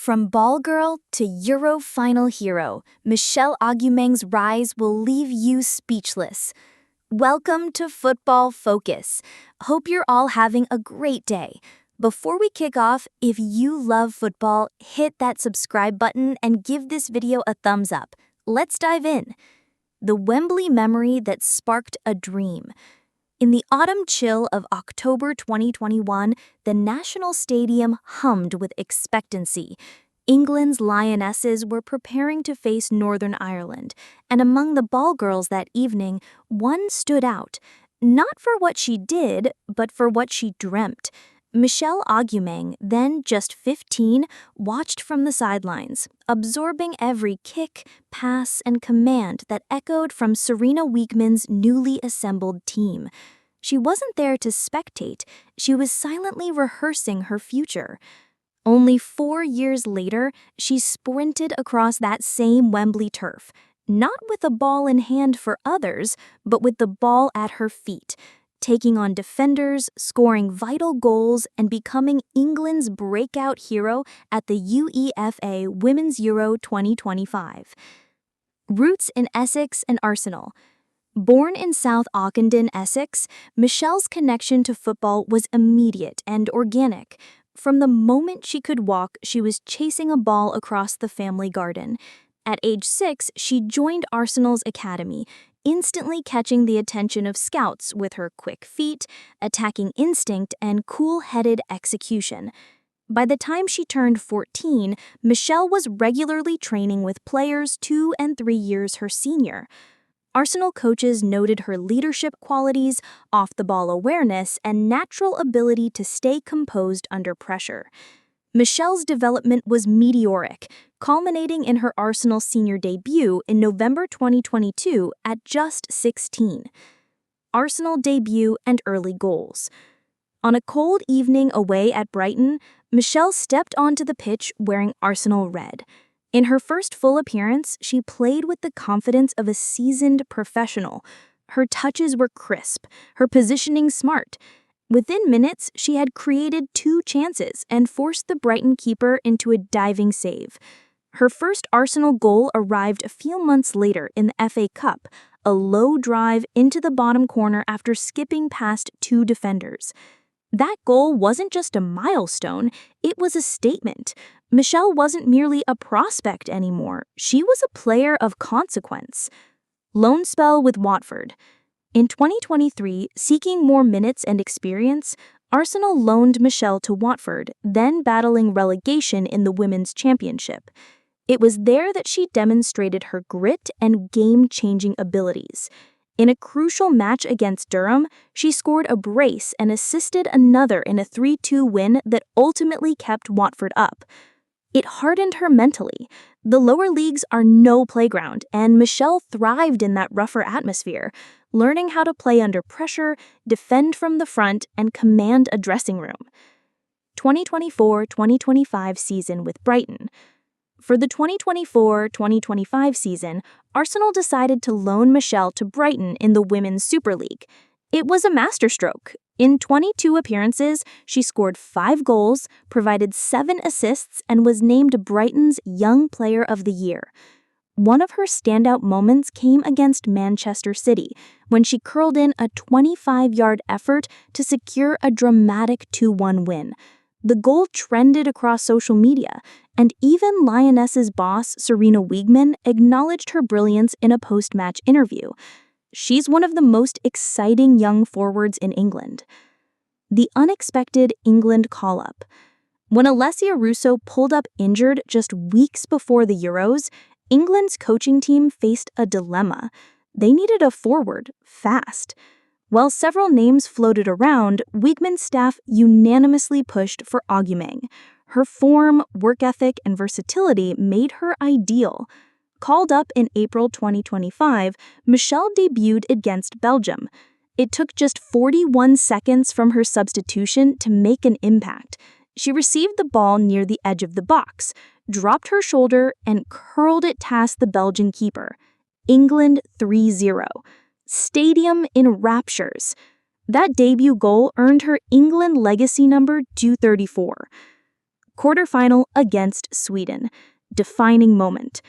From ball girl to Euro final hero, Michelle Agyemang's rise will leave you speechless. Welcome to Football Focus. Hope you're all having a great day. Before we kick off, if you love football, hit that subscribe button and give this video a thumbs up. Let's dive in. The Wembley memory that sparked a dream. In the autumn chill of October 2021, the National Stadium hummed with expectancy. England's Lionesses were preparing to face Northern Ireland, and among the ball girls that evening, one stood out, not for what she did, but for what she dreamt. Michelle Agyemang, then just 15, watched from the sidelines, absorbing every kick, pass, and command that echoed from Sarina Wiegman's newly assembled team. She wasn't there to spectate, she was silently rehearsing her future. Only 4 years later, she sprinted across that same Wembley turf, not with a ball in hand for others, but with the ball at her feet, taking on defenders, scoring vital goals, and becoming England's breakout hero at the UEFA Women's Euro 2025. Roots in Essex and Arsenal. Born in South Ockendon, Essex, Michelle's connection to football was immediate and organic. From the moment she could walk, she was chasing a ball across the family garden. At age 6, she joined Arsenal's academy, instantly catching the attention of scouts with her quick feet, attacking instinct, and cool-headed execution. By the time she turned 14, Michelle was regularly training with players 2 and 3 years her senior. Arsenal coaches noted her leadership qualities, off-the-ball awareness, and natural ability to stay composed under pressure. Michelle's development was meteoric, culminating in her Arsenal senior debut in November 2022 at just 16. Arsenal debut and early goals. On a cold evening away at Brighton, Michelle stepped onto the pitch wearing Arsenal red. In her first full appearance, she played with the confidence of a seasoned professional. Her touches were crisp, her positioning smart. Within minutes, she had created 2 chances and forced the Brighton keeper into a diving save. Her first Arsenal goal arrived a few months later in the FA Cup, a low drive into the bottom corner after skipping past 2 defenders. That goal wasn't just a milestone, it was a statement. Michelle wasn't merely a prospect anymore, she was a player of consequence. Loan spell with Watford. In 2023, seeking more minutes and experience, Arsenal loaned Michelle to Watford, then battling relegation in the Women's Championship. It was there that she demonstrated her grit and game-changing abilities. In a crucial match against Durham, she scored a brace and assisted another in a 3-2 win that ultimately kept Watford up. It hardened her mentally. The lower leagues are no playground, and Michelle thrived in that rougher atmosphere, learning how to play under pressure, defend from the front, and command a dressing room. 2024-2025 season with Brighton. For the 2024-2025 season, Arsenal decided to loan Michelle to Brighton in the Women's Super League. It was a masterstroke. In 22 appearances, she scored 5 goals, provided 7 assists, and was named Brighton's Young Player of the Year. One of her standout moments came against Manchester City, when she curled in a 25-yard effort to secure a dramatic 2-1 win. The goal trended across social media, and even Lionesses boss Sarina Wiegman acknowledged her brilliance in a post-match interview. She's one of the most exciting young forwards in England. The unexpected England call-up. When Alessia Russo pulled up injured just weeks before the Euros, England's coaching team faced a dilemma. They needed a forward, fast. While several names floated around, Wiegman's staff unanimously pushed for Agyemang. Her form, work ethic, and versatility made her ideal. Called up in April 2025, Michelle debuted against Belgium. It took just 41 seconds from her substitution to make an impact. She received the ball near the edge of the box, dropped her shoulder, and curled it past the Belgian keeper. England 3-0. Stadium in raptures. That debut goal earned her England legacy number 234. Quarterfinal against Sweden. Defining moment.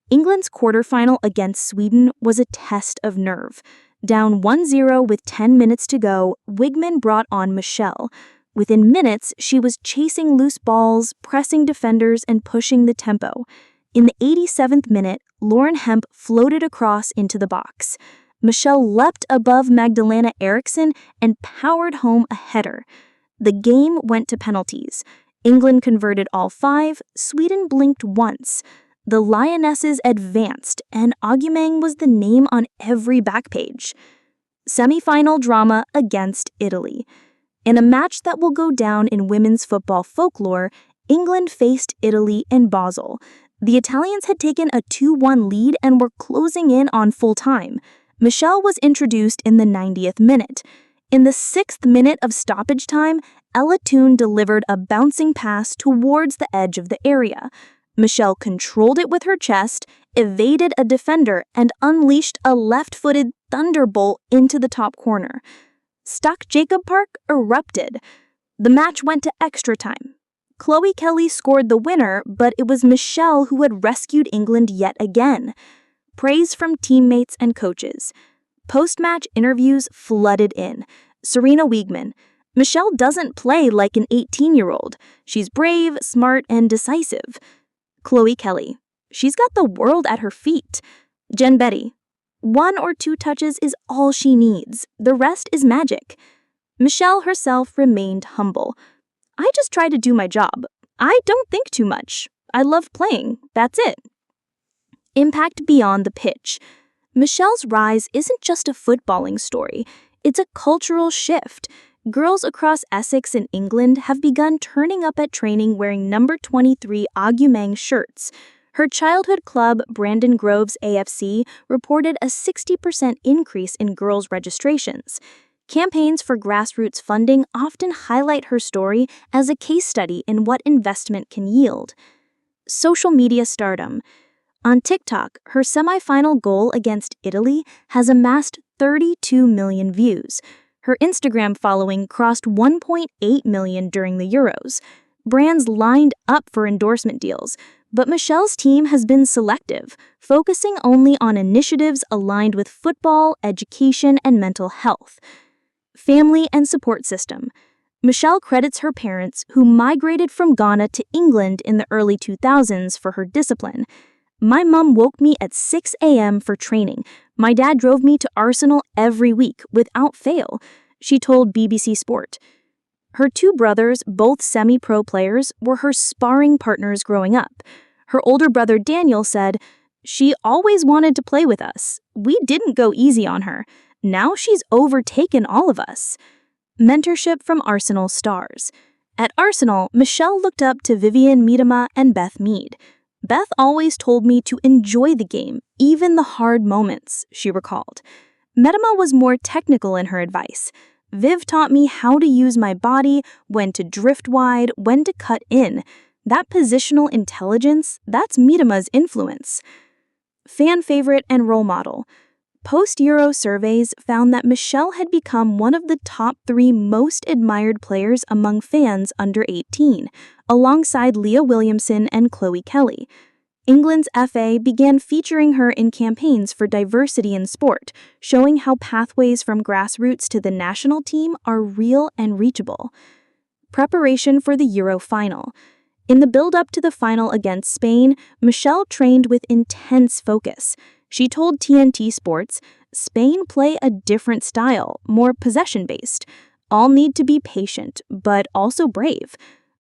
England's quarterfinal against Sweden was a test of nerve. Down 1-0 with 10 minutes to go, Wigman brought on Michelle. Within minutes, she was chasing loose balls, pressing defenders, and pushing the tempo. In the 87th minute, Lauren Hemp floated across into the box. Michelle leapt above Magdalena Eriksson and powered home a header. The game went to penalties. England converted all 5, Sweden blinked once. The Lionesses advanced, and Agyemang was the name on every back page. Semi-final drama against Italy. In a match that will go down in women's football folklore, England faced Italy in Basel. The Italians had taken a 2-1 lead and were closing in on full time. Michelle was introduced in the 90th minute. In the 6th minute of stoppage time, Ella Toone delivered a bouncing pass towards the edge of the area. Michelle controlled it with her chest, evaded a defender, and unleashed a left-footed thunderbolt into the top corner. Stock Jacob Park erupted. The match went to extra time. Chloe Kelly scored the winner, but it was Michelle who had rescued England yet again. Praise from teammates and coaches. Post-match interviews flooded in. Serena Wigman. Michelle doesn't play like an 18-year-old. She's brave, smart, and decisive. Chloe Kelly. She's got the world at her feet. Jen Betty. 1 or 2 touches is all she needs. The rest is magic. Michelle herself remained humble. I just try to do my job. I don't think too much. I love playing. That's it. Impact beyond the pitch. Michelle's rise isn't just a footballing story. It's a cultural shift. Girls across Essex in England have begun turning up at training wearing number 23 Agyemang shirts. Her childhood club, Brandon Groves AFC, reported a 60% increase in girls' registrations. Campaigns for grassroots funding often highlight her story as a case study in what investment can yield. Social media stardom. On TikTok, her semi-final goal against Italy has amassed 32 million views. Her Instagram following crossed 1.8 million during the Euros. Brands lined up for endorsement deals, but Michelle's team has been selective, focusing only on initiatives aligned with football, education, and mental health. Family and support system. Michelle credits her parents, who migrated from Ghana to England in the early 2000s, for her discipline. My mom woke me at 6 a.m. for training. My dad drove me to Arsenal every week, without fail, she told BBC Sport. Her 2 brothers, both semi-pro players, were her sparring partners growing up. Her older brother Daniel said, "She always wanted to play with us. We didn't go easy on her. Now she's overtaken all of us." Mentorship from Arsenal stars. At Arsenal, Michelle looked up to Vivian Miedema and Beth Mead. "Beth always told me to enjoy the game, even the hard moments," she recalled. Miedema was more technical in her advice. "Viv taught me how to use my body, when to drift wide, when to cut in. That positional intelligence, that's Miedema's influence." Fan favorite and role model. Post-Euro surveys found that Michelle had become one of the top 3 most admired players among fans under 18, alongside Leah Williamson and Chloe Kelly. England's FA began featuring her in campaigns for diversity in sport, showing how pathways from grassroots to the national team are real and reachable. Preparation for the Euro final. In the build-up to the final against Spain, Michelle trained with intense focus. She told TNT Sports, "Spain play a different style, more possession-based. All need to be patient, but also brave."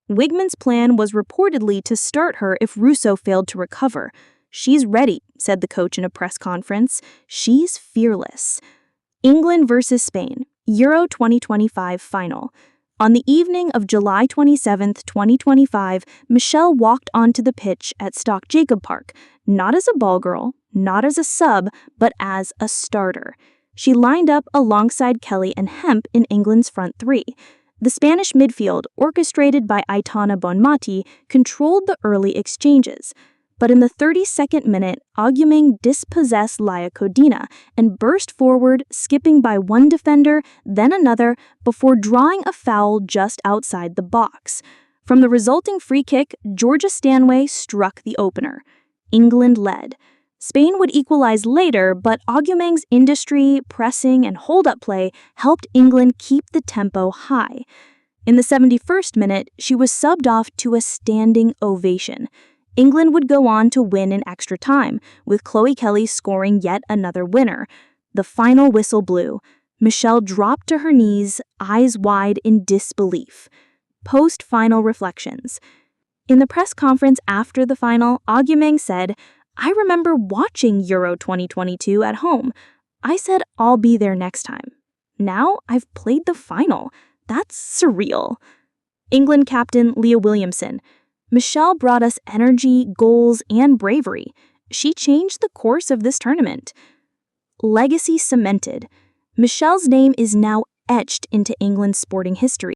Wigman's plan was reportedly to start her if Russo failed to recover. "She's ready," said the coach in a press conference. "She's fearless." England versus Spain, Euro 2025 final. On the evening of July 27, 2025, Michelle walked onto the pitch at Stock Jacob Park, not as a ball girl, not as a sub, but as a starter. She lined up alongside Kelly and Hemp in England's front 3. The Spanish midfield, orchestrated by Aitana Bonmati, controlled the early exchanges. But in the 32nd minute, Agyemang dispossessed Lia Codina and burst forward, skipping by one defender, then another, before drawing a foul just outside the box. From the resulting free kick, Georgia Stanway struck the opener. England led. Spain would equalize later, but Agyemang's industry, pressing, and hold-up play helped England keep the tempo high. In the 71st minute, she was subbed off to a standing ovation. England would go on to win in extra time, with Chloe Kelly scoring yet another winner. The final whistle blew. Michelle dropped to her knees, eyes wide in disbelief. Post-final reflections. In the press conference after the final, Agyemang said, "I remember watching Euro 2022 at home. I said I'll be there next time. Now I've played the final. That's surreal." England captain Leah Williamson. "Michelle brought us energy, goals, and bravery. She changed the course of this tournament." Legacy cemented. Michelle's name is now etched into England's sporting history.